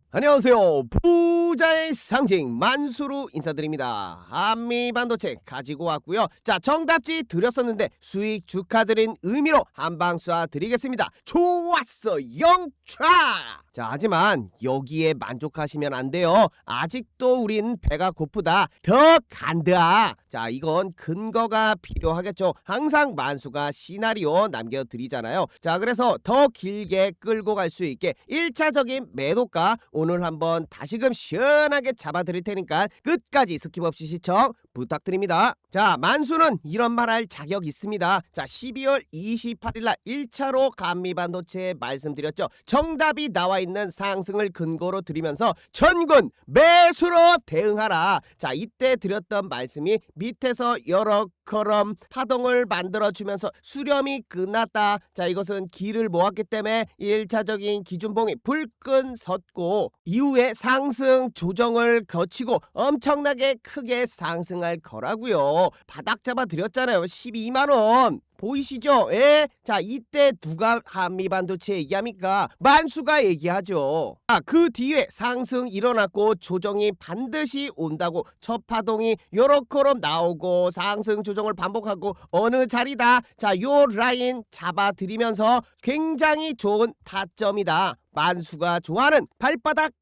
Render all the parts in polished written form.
안녕하세요. 부자의 상징 만수로 인사드립니다. 한미반도체 가지고 왔고요. 자, 정답지 드렸었는데 수익 축하드린 의미로 한방 쏴 드리겠습니다. 좋았어, 영차! 자, 하지만 여기에 만족하시면 안 돼요. 아직도 우린 배가 고프다. 더 간다. 자, 이건 근거가 필요하겠죠. 항상 만수가 시나리오 남겨드리잖아요. 자, 그래서 더 길게 끌고 갈 수 있게 1차적인 매도가 오늘 한번 다시금 시원하게 잡아드릴 테니까 끝까지 스킵 없이 시청 부탁드립니다. 자, 만수는 이런 말 할 자격 있습니다. 자, 12월 28일날 1차로 감미반도체 말씀드렸죠. 정답이 나와 있는 상승을 근거로 드리면서 전군 매수로 대응하라. 자, 이때 드렸던 말씀이 밑에서 여러 걸음 파동을 만들어주면서 수렴이 끝났다. 자, 이것은 기를 모았기 때문에 1차적인 기준봉이 불끈 섰고 이후에 상승 조정을 거치고 엄청나게 크게 상승할 거라고요. 바닥 잡아 드렸잖아요. 12만원. 보이시죠? 예? 자, 이때 누가 한미반도체 얘기합니까? 만수가 얘기하죠. 아, 그 뒤에 상승 일어났고 조정이 반드시 온다고 첫 파동이 요렇게럼 나오고 상승 조정을 반복하고 어느 자리다. 자, 요 라인 잡아드리면서 굉장히 좋은 타점이다. 만수가 좋아하는 발바닥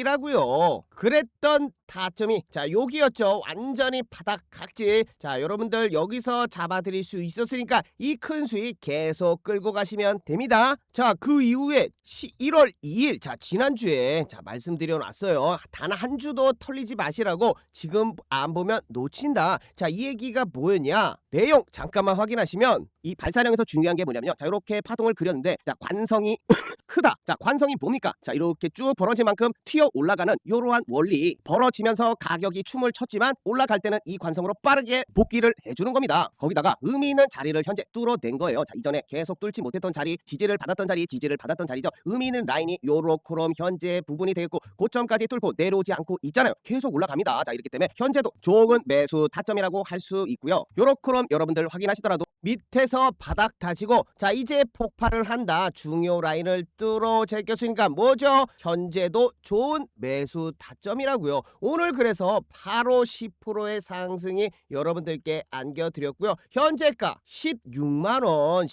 각질이라고요. 그랬던 타점이 자, 여기였죠. 완전히 바닥 각질. 자, 여러분들 여기서 잡아드릴 수 있었으니까 이 큰 수익 계속 끌고 가시면 됩니다. 자, 그 이후에 1월 2일 자, 지난주에 자, 말씀드려 놨어요. 단 한 주도 털리지 마시라고. 지금 안 보면 놓친다. 자, 이 얘기가 뭐였냐? 내용 잠깐만 확인하시면 이 발사량에서 중요한 게 뭐냐면요. 자, 이렇게 파동을 그렸는데 자, 관성이 크다. 자, 관성이 뭡니까? 자, 이렇게 쭉 벌어질 만큼 튀어 올라가는 이러한 원리. 벌어지면서 가격이 춤을 췄지만 올라갈 때는 이 관성으로 빠르게 복귀를 해주는 겁니다. 거기다가 의미 있는 자리를 현재 뚫어낸 거예요. 자, 이전에 계속 뚫지 못했던 자리, 지지를 받았던 자리죠. 의미 있는 라인이 요렇게럼 현재 부분이 되겠고 고점까지 뚫고 내려오지 않고 있잖아요. 계속 올라갑니다. 자, 이렇기 때문에 현재도 좋은 매수 타점이라고 할 수 있고요. 요렇게럼 여러분들 확인하시더라도 밑에서 바닥 다지고 자, 이제 폭발을 한다. 중요 라인을 뚫어 제꼈으니까 뭐죠? 현재도 좋은 매수 타점이라고요. 오늘 그래서 바로 10%의 상승이 여러분들께 안겨드렸고요. 현재가 16만원.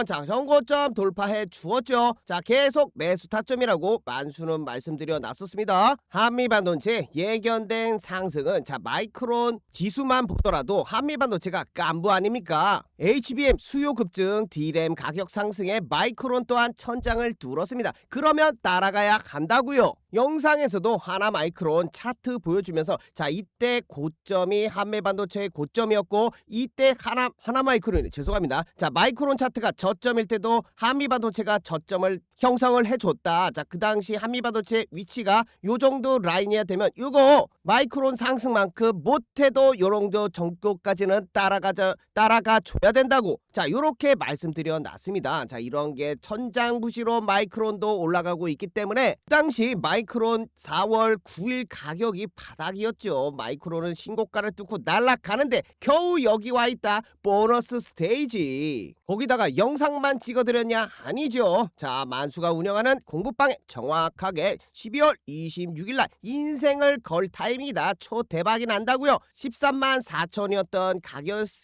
자, 정고점 돌파해 주었죠. 자, 계속 매수 타점이라고 만수는 말씀드려 놨었습니다. 한미반도체 예견된 상승은 자, 마이크론 지수만 보더라도 한미반도체가 깐부 아닙니까? HBM 수요 급증, D램 가격 상승에 마이크론 또한 천장을 뚫었습니다. 그러면 따라가야 한다고요. 영상에서도 하나 마이크론 차트 보여주면서 자, 이때 고점이 한미반도체의 고점이었고 이때 하나 마이크론 죄송합니다. 자, 마이크론 차트가 저점일 때도 한미반도체가 저점을 형성을 해줬다. 자, 그 당시 한미반도체 위치가 요 정도 라인이야 되면 이거 마이크론 상승만큼 못해도 요 정도 정도까지는 따라가 줘야 된다고. 자, 요렇게 말씀드려 놨습니다. 자, 이런 게 천장부시로 마이크론도 올라가고 있기 때문에 그 당시 마이크론 4월 9일 가격이 바닥이었죠. 마이크론은 신고가를 뚫고 날아가는데 겨우 여기 와 있다. 보너스 스테이지. 거기다가 영상만 찍어드렸냐? 아니죠. 자, 만수가 운영하는 공부방에 정확하게 12월 26일날 인생을 걸 타임이다. 초대박이 난다고요. 13만 4천이었던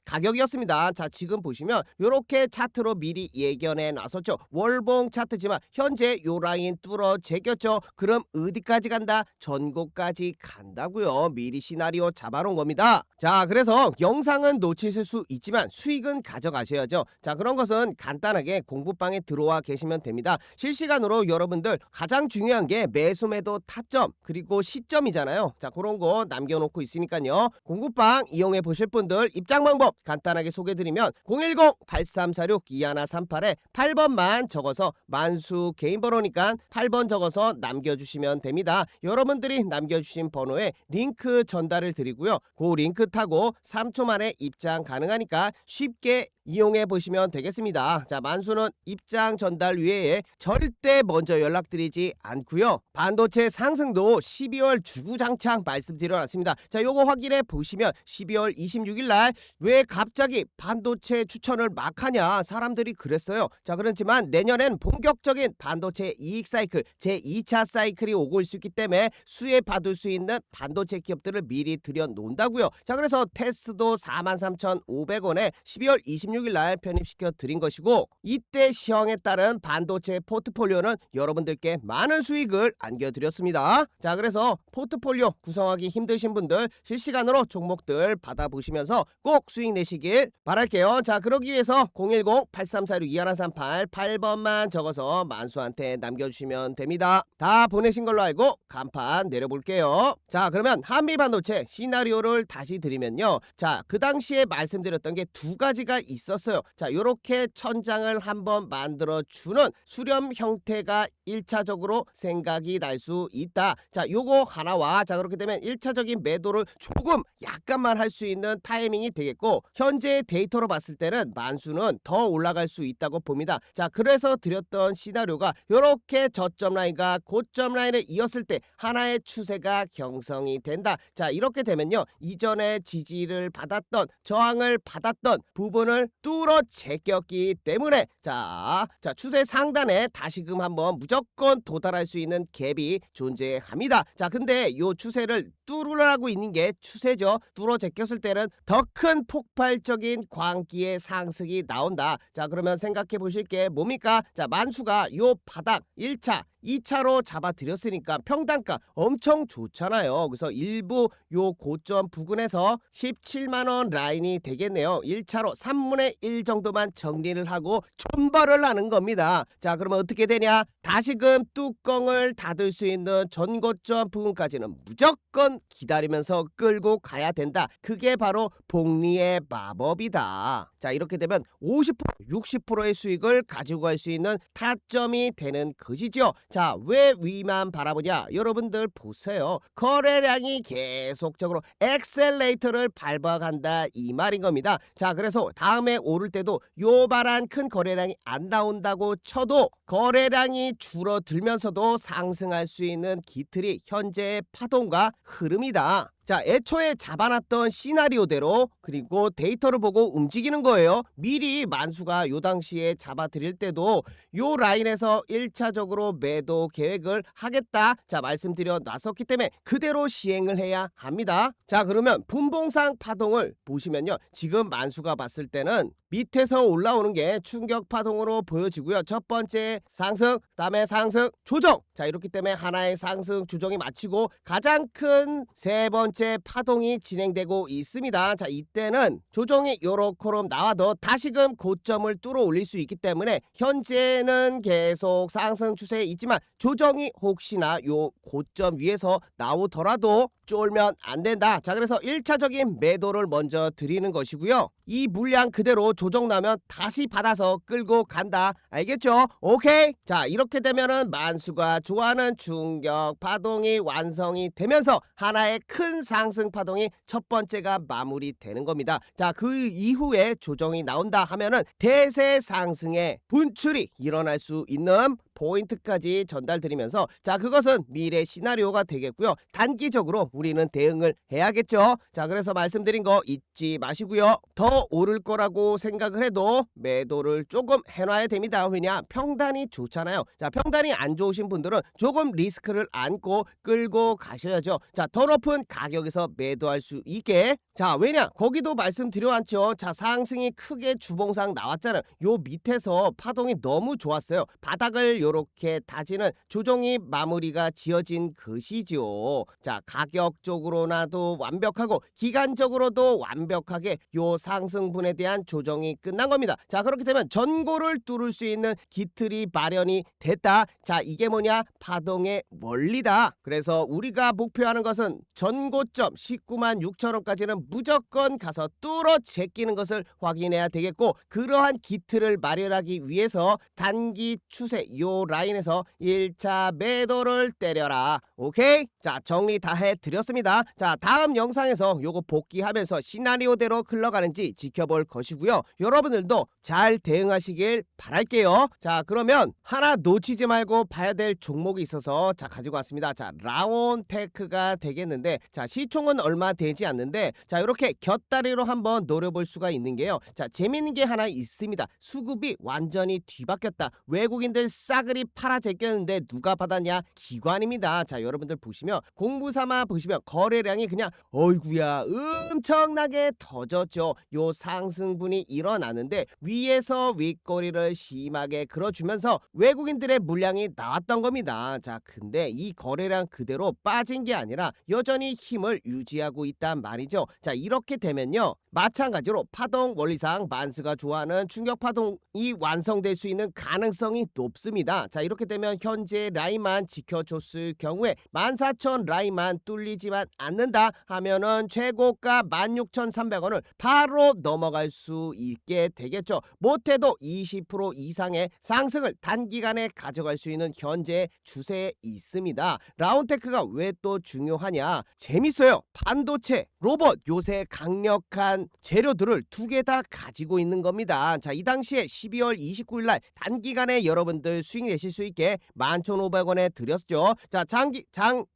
가격이었습니다. 자, 지금 보시면 요렇게 차트로 미리 예견해 놨었죠. 월봉 차트지만 현재 요 라인 뚫어 제꼈죠. 그럼 어디까지 간다? 전고까지 간다고요. 미리 시나리오 잡아놓은 겁니다. 자, 그래서 영상은 놓치실 수 있지만 수익은 가져가셔야죠. 자, 그런 것은 간단하게 공부방에 들어와 계시면 됩니다. 실시간으로 여러분들 가장 중요한 게 매수 매도 타점 그리고 시점이잖아요. 자, 그런 거 남겨놓고 있으니까요. 공부방 이용해 보실 분들 입장 방법 간단하게 소개드리면 010-8346-2138에 8번만 적어서 만수 개인 번호니까 8번 적어서 남겨주시면 됩니다. 여러분들이 남겨주신 번호에 링크 전달을 드리고요. 그 링크 타고 3초 만에 입장 가능하니까 쉽게 이용해 보시면 되겠습니다. 자, 만수는 입장 전달 외에 절대 먼저 연락드리지 않고요. 반도체 상승도 12월 주구장창 말씀드려놨습니다. 자, 요거 확인해 보시면 12월 26일 날 왜 갑자기 반도체 추천을 막 하냐 사람들이 그랬어요. 자, 그렇지만 내년엔 본격적인 반도체 이익 사이클 제2차 사이클이 오고 있기 때문에 수혜 받을 수 있는 반도체 기업들을 미리 들여놓는다고요. 자, 그래서 테스도 43,500원에 12월 26일 날 편입시켜 드린 것이고, 이때 시황에 따른 반도체 포트폴리오는 여러분들께 많은 수익을 안겨드렸습니다. 자, 그래서 포트폴리오 구성하기 힘드신 분들 실시간으로 종목들 받아보시면서 꼭 수익 내시길 바랄게요. 자, 그러기 위해서 010-8346-2138 8번만 적어서 만수한테 남겨주시면 됩니다. 다 보내신 걸로 알고 간판 내려볼게요. 자, 그러면 한미반도체 시나리오를 다시 드리면요. 자, 그 당시에 말씀드렸던 게 두 가지가 있었어요. 자, 요렇게 천장을 한번 만들어주는 수렴 형태가 1차적으로 생각이 날 수 있다. 자, 요거 하나와, 자, 그렇게 되면 1차적인 매도를 조금 약간만 할 수 있는 타이밍이 되겠고, 현재 데이터로 봤을 때는 만수는 더 올라갈 수 있다고 봅니다. 자, 그래서 드렸던 시나리오가 요렇게 저점 라인과 고점 라인을 이었을 때 하나의 추세가 형성이 된다. 자, 이렇게 되면요, 이전에 지지를 받았던, 저항을 받았던 부분을 뚫어 제꼈기 때문에 자 추세 상단에 다시금 한번 무조건 도달할 수 있는 갭이 존재합니다. 자, 근데 요 추세를 뚫으라고 있는 게 추세죠. 뚫어 제꼈을 때는 더 큰 폭발적인 광기의 상승이 나온다. 자, 그러면 생각해 보실 게 뭡니까? 자, 만수가 요 바닥 1차 2차로 잡아드렸으니까 평단가 엄청 좋잖아요. 그래서 일부 요 고점 부근에서 17만원 라인이 되겠네요. 1차로 3분의 1 정도만 정리를 하고 촌벌을 하는 겁니다. 자, 그러면 어떻게 되냐? 다시금 뚜껑을 닫을 수 있는 전고점 부근까지는 무조건 기다리면서 끌고 가야 된다. 그게 바로 복리의 마법이다. 자, 이렇게 되면 50% 60%의 수익을 가지고 갈 수 있는 타점이 되는 것이죠. 자, 왜 위만 바라보냐? 여러분들 보세요. 거래량이 계속적으로 엑셀레이터를 밟아간다 이 말인 겁니다. 자, 그래서 다음에 오를 때도 요발한 큰 거래량이 안 나온다고 쳐도 거래량이 줄어들면서도 상승할 수 있는 기틀이 현재의 파동과 흐름이다. 자, 애초에 잡아놨던 시나리오대로 그리고 데이터를 보고 움직이는 거예요. 미리 만수가 요 당시에 잡아드릴 때도 요 라인에서 1차적으로 매도 계획을 하겠다, 자, 말씀드려 놨었기 때문에 그대로 시행을 해야 합니다. 자, 그러면 분봉상 파동을 보시면요, 지금 만수가 봤을 때는 밑에서 올라오는 게 충격 파동으로 보여지고요. 첫 번째 상승, 그다음에 상승, 조정. 자, 이렇기 때문에 하나의 상승 조정이 마치고 가장 큰 세 번째 파동이 진행되고 있습니다. 자, 이때는 조정이 요렇게럼 나와도 다시금 고점을 뚫어 올릴 수 있기 때문에 현재는 계속 상승 추세에 있지만 조정이 혹시나 요 고점 위에서 나오더라도 쫄면 안 된다. 자, 그래서 1차적인 매도를 먼저 드리는 것이고요. 이 물량 그대로 조정 나면 다시 받아서 끌고 간다. 알겠죠? 오케이. 자, 이렇게 되면은 만수가 좋아하는 충격 파동이 완성이 되면서 하나의 큰 상승 파동이 첫 번째가 마무리되는 겁니다. 자, 그 이후에 조정이 나온다 하면은 대세 상승의 분출이 일어날 수 있는 포인트까지 전달드리면서, 자, 그것은 미래 시나리오가 되겠고요. 단기적으로 우리는 대응을 해야겠죠. 자, 그래서 말씀드린 거 잊지 마시고요. 더 오를 거라고 생각을 해도 매도를 조금 해놔야 됩니다. 왜냐? 평단이 좋잖아요. 자, 평단이 안 좋으신 분들은 조금 리스크를 안고 끌고 가셔야죠. 자, 더 높은 가격에서 매도할 수 있게. 자, 왜냐? 거기도 말씀드려왔죠. 자, 상승이 크게 주봉상 나왔잖아요. 요 밑에서 파동이 너무 좋았어요. 바닥을 요렇게 다지는 조정이 마무리가 지어진 것이죠. 자, 가격적으로나도 완벽하고 기간적으로도 완벽하게 요 상승분에 대한 조정이 끝난 겁니다. 자, 그렇게 되면 전고를 뚫을 수 있는 기틀이 마련이 됐다. 자, 이게 뭐냐? 파동의 원리다. 그래서 우리가 목표하는 것은 전고점 19만 6천원까지는 무조건 가서 뚫어 제끼는 것을 확인해야 되겠고, 그러한 기틀을 마련하기 위해서 단기 추세 요 요 라인에서 1차 매도를 때려라. 오케이? 자, 정리 다 해드렸습니다. 자, 다음 영상에서 요거 복귀하면서 시나리오대로 흘러가는지 지켜볼 것이고요. 여러분들도 잘 대응하시길 바랄게요. 자, 그러면 하나 놓치지 말고 봐야 될 종목이 있어서 자, 가지고 왔습니다. 자, 라온테크가 되겠는데, 자, 시총은 얼마 되지 않는데, 자, 이렇게 곁다리로 한번 노려볼 수가 있는 게요. 자, 재밌는 게 하나 있습니다. 수급이 완전히 뒤바뀌었다. 외국인들 싸그리 팔아 제꼈는데 누가 받았냐? 기관입니다. 자, 여러분들 보시면 공부 삼아 보시면 거래량이 그냥 어이구야 엄청나게 터졌죠. 요 상승분이 일어나는데 위에서 윗꼬리를 심하게 그려주면서 외국인들의 물량이 나왔던 겁니다. 자, 근데 이 거래량 그대로 빠진 게 아니라 여전히 힘을 유지하고 있단 말이죠. 자, 이렇게 되면요, 마찬가지로 파동 원리상 만스가 좋아하는 충격 파동이 완성될 수 있는 가능성이 높습니다. 자, 이렇게 되면 현재 라인만 지켜줬을 경우에 14,000 라인만 뚫리지만 않는다 하면은 최고가 16,300원을 바로 넘어갈 수 있게 되겠죠. 못해도 20% 이상의 상승을 단기간에 가져갈 수 있는 현재 추세에 있습니다. 라온테크가 왜 또 중요하냐? 재밌어요. 반도체, 로봇, 요새 강력한 재료들을 두 개 다 가지고 있는 겁니다. 자, 이 당시에 12월 29일날 단기간에 여러분들 수익 내실 수 있게 11,500원에 드렸죠. 자, 장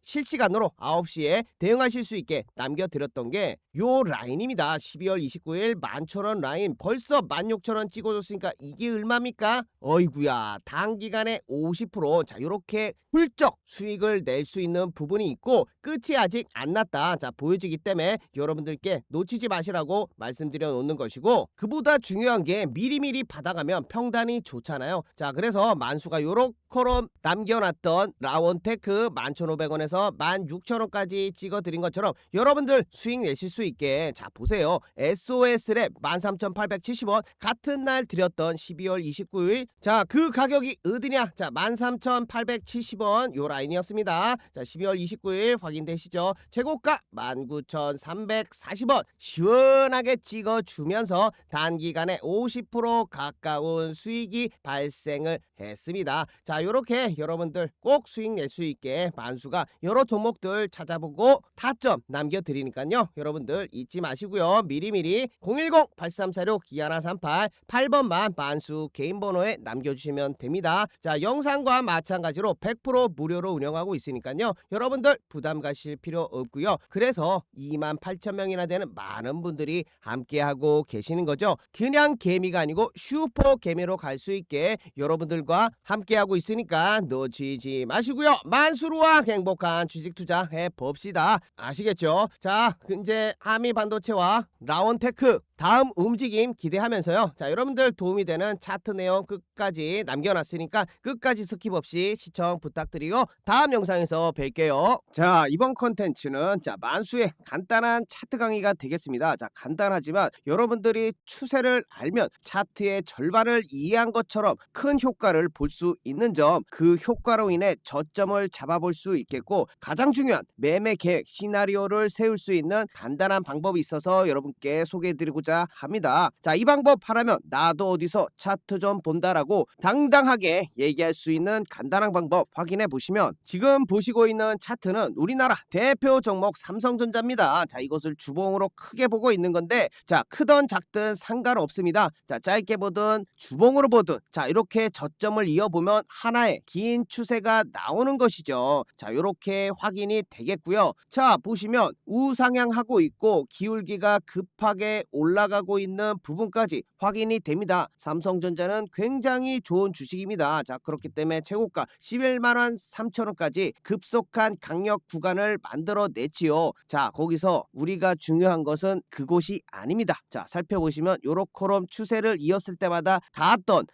실시간으로 9시에 대응하실 수 있게 남겨드렸던 게 요 라인입니다. 12월 29일 11,000원 라인 벌써 16,000원 찍어줬으니까 이게 얼마입니까? 어이구야, 단기간에 50% 자, 요렇게 훌쩍 수익을 낼 수 있는 부분이 있고 끝이 아직 안 났다. 자, 보여지기 때문에 여러분들께 놓치지 마시라고 말씀드려 놓는 것이고, 그보다 중요한 게 미리미리 받아가면 평단이 좋잖아요. 자, 그래서 만수가 요렇게로 남겨놨던 라온테크 11,500원에서 16,000원까지 찍어드린 것처럼 여러분들 수익 내실 수 있게, 자, 보세요. SOS랩 13,870원 같은 날 드렸던 12월 29일 자, 그 가격이 어디냐? 자, 13,870원 요 라인이었습니다. 자, 12월 29일 확인되시죠? 최고가 19,340원 시원하게 찍어주면서 단기간에 50% 가까운 수익이 발생을 했습니다. 자, 요렇게 여러분들 꼭 수익 낼 수 있게 만수가 여러 종목들 찾아보고 타점 남겨드리니까요, 여러분들 잊지 마시고요. 미리미리 010-8346-2138 8번만 만수 개인 번호에 남겨주시면 됩니다. 자, 영상과 마찬가지로 100% 무료로 운영하고 있으니까요, 여러분들 부담 가실 필요 없고요. 그래서 28,000명이나 되는 많은 분들이 함께하고 계시는 거죠. 그냥 개미가 아니고 슈퍼 개미로 갈 수 있게 여러분들과 함께하고 있으니까 놓치지 마시고요. 만수루와 행복한 주식 투자 해봅시다. 아시겠죠? 자, 이제 하미 반도체와 라온테크 다음 움직임 기대하면서요. 자, 여러분들 도움이 되는 차트 내용 끝까지 남겨놨으니까 끝까지 스킵 없이 시청 부탁드리고 다음 영상에서 뵐게요. 자, 이번 컨텐츠는 자, 만수의 간단한 차트 강의가 되겠습니다. 자, 간단하지만 여러분들이 추세를 알면 차트의 절반을 이해한 것처럼 큰 효과를 볼 수 있는 점, 그 효과로 인해 저점을 잡아볼 수 있겠고, 가장 중요한 매매 계획 시나리오를 세울 수 있는 간단한 방법이 있어서 여러분께 소개해드리고자 합니다. 자, 이 방법 하라면 나도 어디서 차트 좀 본다라고 당당하게 얘기할 수 있는 간단한 방법 확인해 보시면, 지금 보시고 있는 차트는 우리나라 대표 종목 삼성전자입니다. 자, 이것을 주봉으로 크게 보고 있는 건데, 자, 크든 작든 상관없습니다. 자, 짧게 보든 주봉으로 보든 자, 이렇게 저점을 이어보면 하나의 긴 추세가 나오는 것이죠. 자, 이렇게 확인이 되겠고요. 자, 보시면 우상향하고 있고 기울기가 급하게 올라가고 있는 부분까지 확인이 됩니다. 삼성전자는 굉장히 좋은 주식입니다. 자, 그렇기 때문에 최고가 11만 3천원까지 급속한 강력 구간을 만들어 냈지요. 자, 거기서 우리가 중요한 것은 그곳이 아닙니다. 자, 살펴보시면 요렇게럼 추세를 이었을 때마다 닿았던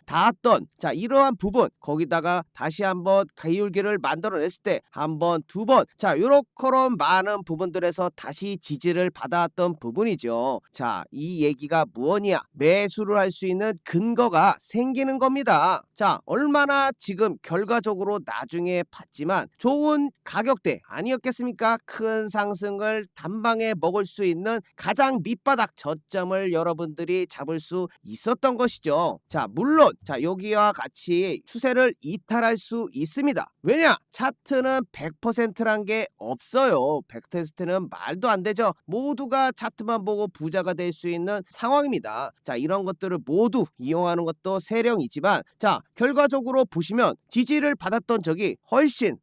자, 이러한 부분, 거기다가 다시 한번 기울기를 만들어냈을 때 한 번, 두 번, 자, 요렇게럼 많은 부분들에서 다시 지지를 받아왔던 부분이죠. 자, 이 얘기가 무엇이냐? 매수를 할 수 있는 근거가 생기는 겁니다. 자, 얼마나 지금 결과적으로 나중에 나중에 봤지만 좋은 가격대 아니었겠습니까? 큰 상승을 단방에 먹을 수 있는 가장 밑바닥 저점을 여러분들이 잡을 수 있었던 것이죠. 자, 물론 자 여기와 같이 추세를 이탈할 수 있습니다. 왜냐? 차트는 100%란 게 없어요. 100%는 말도 안 되죠. 모두가 차트만 보고 부자가 될 수 있는 상황입니다. 자, 이런 것들을 모두 이용하는 것도 세령이지만 자, 결과적으로 보시면 지지를 받았던 적이 훨씬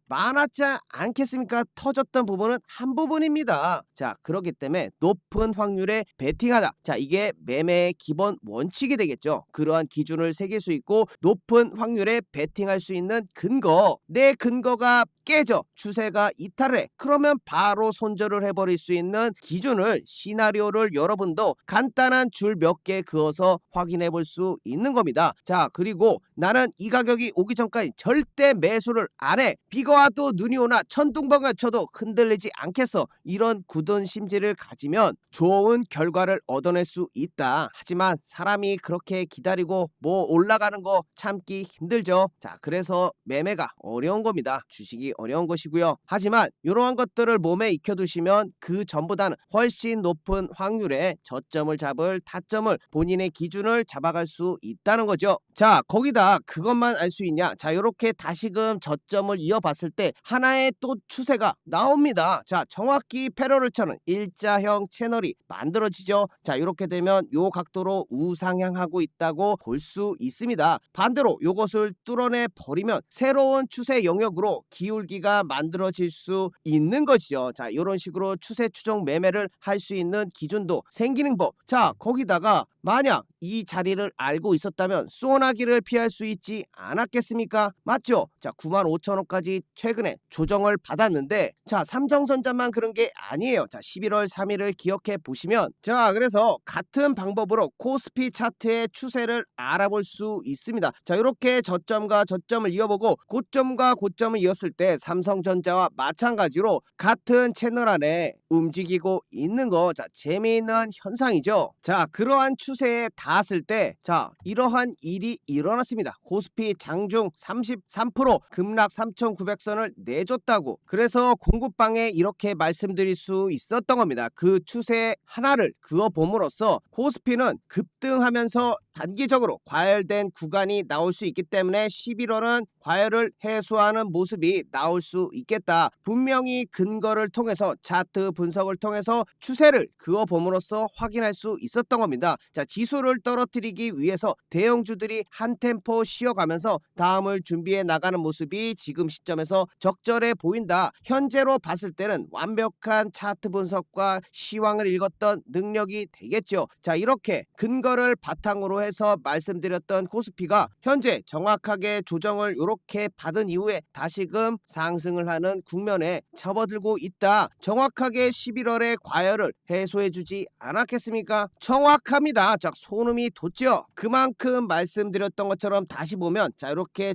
많았지 않겠습니까? 터졌던 부분은 한 부분입니다. 자, 그렇기 때문에 높은 확률에 베팅하다. 자, 이게 매매의 기본 원칙이 되겠죠. 그러한 기준을 새길 수 있고 높은 확률에 베팅할 수 있는 근거, 내 근거가 깨져 추세가 이탈해, 그러면 바로 손절을 해버릴 수 있는 기준을, 시나리오를 여러분도 간단한 줄 몇 개 그어서 확인해 볼 수 있는 겁니다. 자, 그리고 나는 이 가격이 오기 전까지 절대 매수를 안 해. 비가 와도 눈이 오나 천둥번개가 쳐도 흔들리지 않겠어. 이런 굳은 심지를 가지면 좋은 결과를 얻어낼 수 있다. 하지만 사람이 그렇게 기다리고 뭐 올라가는 거 참기 힘들죠. 자, 그래서 매매가 어려운 겁니다. 주식이 어려운 것이고요. 하지만 이러한 것들을 몸에 익혀두시면 그 전보다는 훨씬 높은 확률의 저점을 잡을 타점을, 본인의 기준을 잡아갈 수 있다는 거죠. 자, 거기다 그것만 알 수 있냐? 자, 이렇게 다시금 저점을 이어봤을 때 하나의 또 추세가 나옵니다. 자, 정확히 패러를 쳐는 일자형 채널이 만들어지죠. 자, 이렇게 되면 요 각도로 우상향하고 있다고 볼 수 있습니다. 반대로 요것을 뚫어내 버리면 새로운 추세 영역으로 기울기가 만들어질 수 있는 것이죠. 자, 이런 식으로 추세 추종 매매를 할 수 있는 기준도 생기는 법. 자, 거기다가 만약 이 자리를 알고 있었다면 소나기를 피할 수 있지 않았겠습니까? 맞죠? 자, 95,000원까지 최근에 조정을 받았는데 자, 삼성전자만 그런 게 아니에요. 자, 11월 3일을 기억해 보시면 자, 그래서 같은 방법으로 코스피 차트의 추세를 알아볼 수 있습니다. 자, 이렇게 저점과 저점을 이어보고 고점과 고점을 이었을 때 삼성전자와 마찬가지로 같은 채널 안에 움직이고 있는 거, 자, 재미있는 현상이죠. 자, 그러한 추세에 닿았을 때 자, 이러한 일이 일어났습니다. 코스피 장중 33% 급락 3,900선을 내줬다고. 그래서 공급방에 이렇게 말씀드릴 수 있었던 겁니다. 그 추세 하나를 그어봄으로써 코스피는 급등하면서 단기적으로 과열된 구간이 나올 수 있기 때문에 11월은 과열을 해소하는 모습이 나올 수 있겠다. 분명히 근거를 통해서, 차트 분석을 통해서 추세를 그어봄으로써 확인할 수 있었던 겁니다. 자, 지수를 떨어뜨리기 위해서 대형주들이 한 템포 쉬어가면서 다음을 준비해 나가는 모습이 지금 시점에서 적절해 보인다. 현재로 봤을 때는 완벽한 차트 분석과 시황을 읽었던 능력이 되겠죠. 자, 이렇게 근거를 바탕으로 해서 말씀드렸던 코스피가 현재 정확하게 조정을 이렇게 받은 이후에 다시금 상승을 하는 국면에 접어들고 있다. 정확하게 11월의 과열을 해소해주지 않았겠습니까? 정확합니다. 자, 소름이 돋죠. 그만큼 말씀드렸던 것처럼 다시 보면 자, 이렇게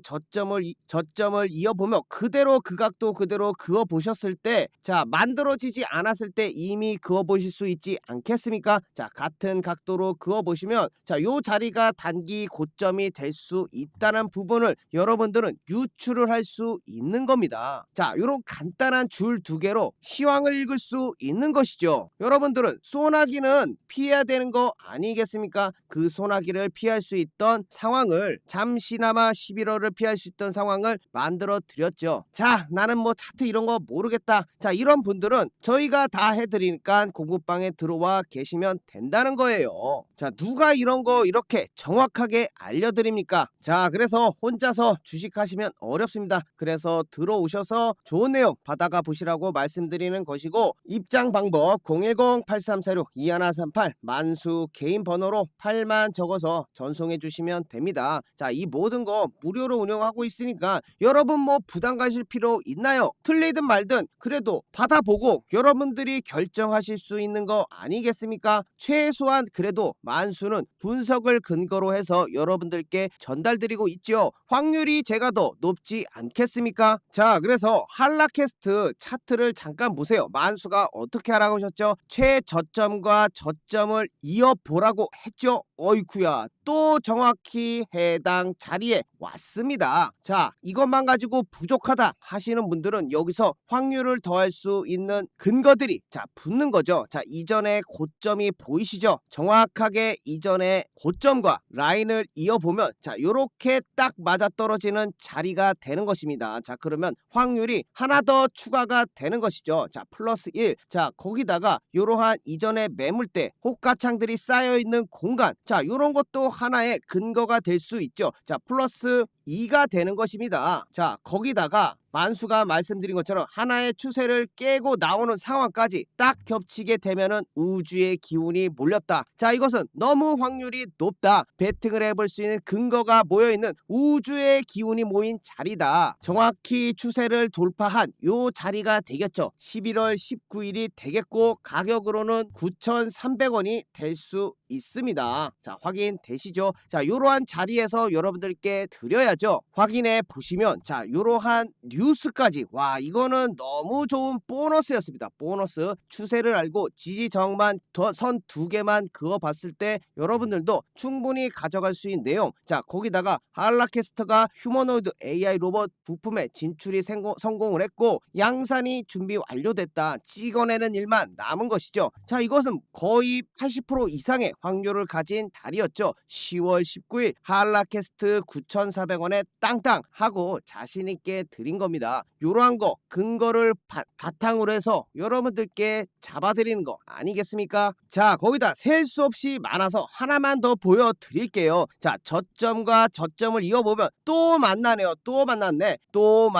저점을 이어보며 그대로 그 각도 그대로 그어보셨을 때 자, 만들어지지 않았을 때 이미 그어보실 수 있지 않겠습니까? 자, 같은 각도로 그어보시면 자, 요 자리가 단기 고점이 될 수 있다는 부분을 여러분들은 유추를 할 수 있는 겁니다. 자, 요런 간단한 줄 두 개로 시황을 읽을 수 있는 것이죠. 여러분들은 소나기는 피해야 되는 거 아니겠습니까? 그 소나기를 피할 수 있던 상황을, 잠시나마 11월을 피할 수 있던 상황을 만들어 드렸죠. 자, 나는 뭐 차트 이런 거 모르겠다. 자, 이런 분들은 저희가 다 해드리니까 공부방에 들어와 계시면 된다는 거예요. 자, 누가 이런 거 이렇게 정확하게 알려드립니까? 자, 그래서 혼자서 주식하시면 어렵습니다. 그래서 들어오셔서 좋은 내용 받아가 보시라고 말씀드리는 것이고, 입장 방법 010-8346-2138 만수 개인 번호로 8만 적어서 전송해 주시면 됩니다. 자, 이 모든 거 무료로 운영하고 있으니까 여러분 뭐 부담 가실 필요 있나요? 틀리든 말든 그래도 받아보고 여러분들이 결정하실 수 있는 거 아니겠습니까? 최소한 그래도 만수는 분석을 걸 근거로 해서 여러분들께 전달드리고 있죠. 확률이 제가 더 높지 않겠습니까? 자, 그래서 한라캐스트 차트를 잠깐 보세요. 만수가 어떻게 하라고 하셨죠? 최저점과 저점을 이어보라고 했죠. 어이쿠야, 또 정확히 해당 자리에 왔습니다. 자, 이것만 가지고 부족하다 하시는 분들은 여기서 확률을 더할 수 있는 근거들이 붙는 거죠. 자, 이전의 고점이 보이시죠? 정확하게 이전의 고점과 라인을 이어보면 요렇게 딱 맞아떨어지는 자리가 되는 것입니다. 자, 그러면 확률이 하나 더 추가가 되는 것이죠. 자, 플러스 1. 자, 거기다가 요러한 이전의 매물대 호가창들이 쌓여있는 공간, 자, 요런 것도 하나의 근거가 될 수 있죠. 자, 플러스 2가 되는 것입니다. 자, 거기다가 만수가 말씀드린 것처럼 하나의 추세를 깨고 나오는 상황까지 딱 겹치게 되면은 우주의 기운이 몰렸다. 자, 이것은 너무 확률이 높다. 베팅을 해볼 수 있는 근거가 모여있는 우주의 기운이 모인 자리다. 정확히 추세를 돌파한 요 자리가 되겠죠. 11월 19일이 되겠고 가격으로는 9,300원이 될 수 있습니다. 자, 확인되시죠? 자, 요러한 자리에서 여러분들께 드려야죠. 확인해 보시면 자, 요러한 뉴스까지, 와, 이거는 너무 좋은 보너스였습니다. 보너스. 추세를 알고 지지저항만 선 두 개만 그어봤을 때 여러분들도 충분히 가져갈 수 있는 내용. 자, 거기다가 한라캐스트가 휴머노이드 AI 로봇 부품에 진출이 성공을 했고 양산이 준비 완료됐다. 찍어내는 일만 남은 것이죠. 자, 이것은 거의 80% 이상의 확률을 가진 달이었죠. 10월 19일 한라캐스트 9,400원에 땅땅 하고 자신있게 드린 겁니다. 요러한 거 근거를 바탕으로 해서 여러분들께 잡아드리는 거 아니겠습니까? 자, 거기다 셀 수 없이 많아서 하나만 더 보여드릴게요. 자, 저점과 저점을 이어보면 또 만나네요. 또 만났네. 또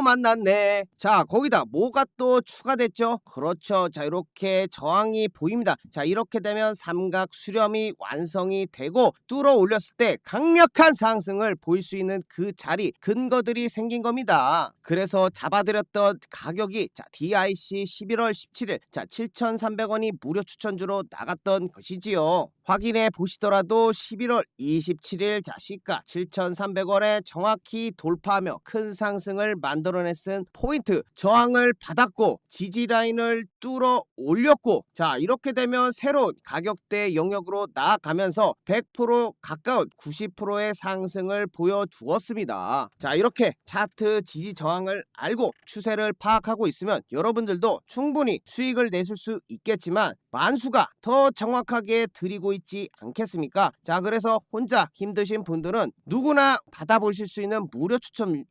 만났네. 자, 거기다 뭐가 또 추가됐죠? 그렇죠. 자, 이렇게 저항이 보입니다. 자, 이렇게 되면 삼각 수렴이 완성이 되고 뚫어 올렸을 때 강력한 상승을 보일 수 있는 그 자리, 근거들이 생긴 겁니다. 그래서 잡아드렸던 가격이 DIC 11월 17일 7,300원이 무료 추천주로 나갔던 것이지요. 확인해 보시더라도 11월 27일 시가 7,300원에 정확히 돌파하며 큰 상승을 만들어냈은 포인트, 저항을 받았고 지지라인을 뚫어 올렸고, 자, 이렇게 되면 새로운 가격대 영역으로 나아가면서 100% 가까운 90%의 상승을 보여주었습니다. 자, 이렇게 차트 지지 저항을 알고 추세를 파악하고 있으면 여러분들도 충분히 수익을 내실 수 있겠지만 만수가 더 정확하게 드리고 있지 않겠습니까? 자, 그래서 혼자 힘드신 분들은 누구나 받아보실 수 있는 무료 추천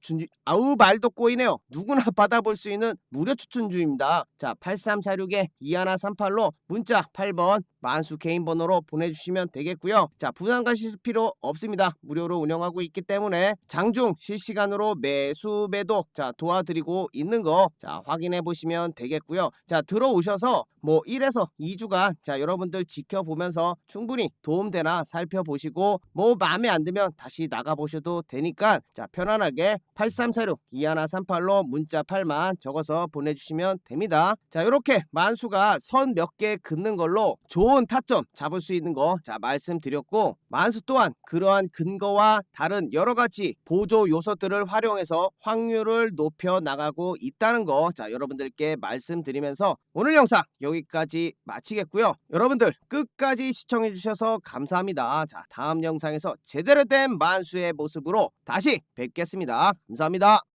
아우, 말도 꼬이네요. 누구나 받아볼 수 있는 무료 추천주입니다. 자, 8346에 2138로 문자 8번 만수 개인 번호로 보내주시면 되겠고요. 자, 부담 가실 필요 없습니다. 무료로 운영하고 있기 때문에 장중 실시간으로 매수 매도 도와드리고 있는 거 확인해 보시면 되겠고요. 자, 들어오셔서 1에서 2주간 여러분들 지켜보면서 충분히 도움되나 살펴보시고 마음에 안 들면 다시 나가보셔도 되니까 편안하게 8346 2138로 문자 8만 적어서 보내주시면 됩니다. 자, 이렇게 만수가 선 몇 개 긋는 걸로 좋은 타점 잡을 수 있는 거 말씀드렸고, 만수 또한 그러한 근거와 다른 여러가지 보조 요소들을 활용해서 확률을 높여 나가고 있다는 거 여러분들께 말씀드리면서 오늘 영상 여기까지 마치겠고요. 여러분들 끝까지 시청해 주셔서 감사합니다. 자, 다음 영상에서 제대로 된 만수의 모습으로 다시 뵙겠습니다. 감사합니다.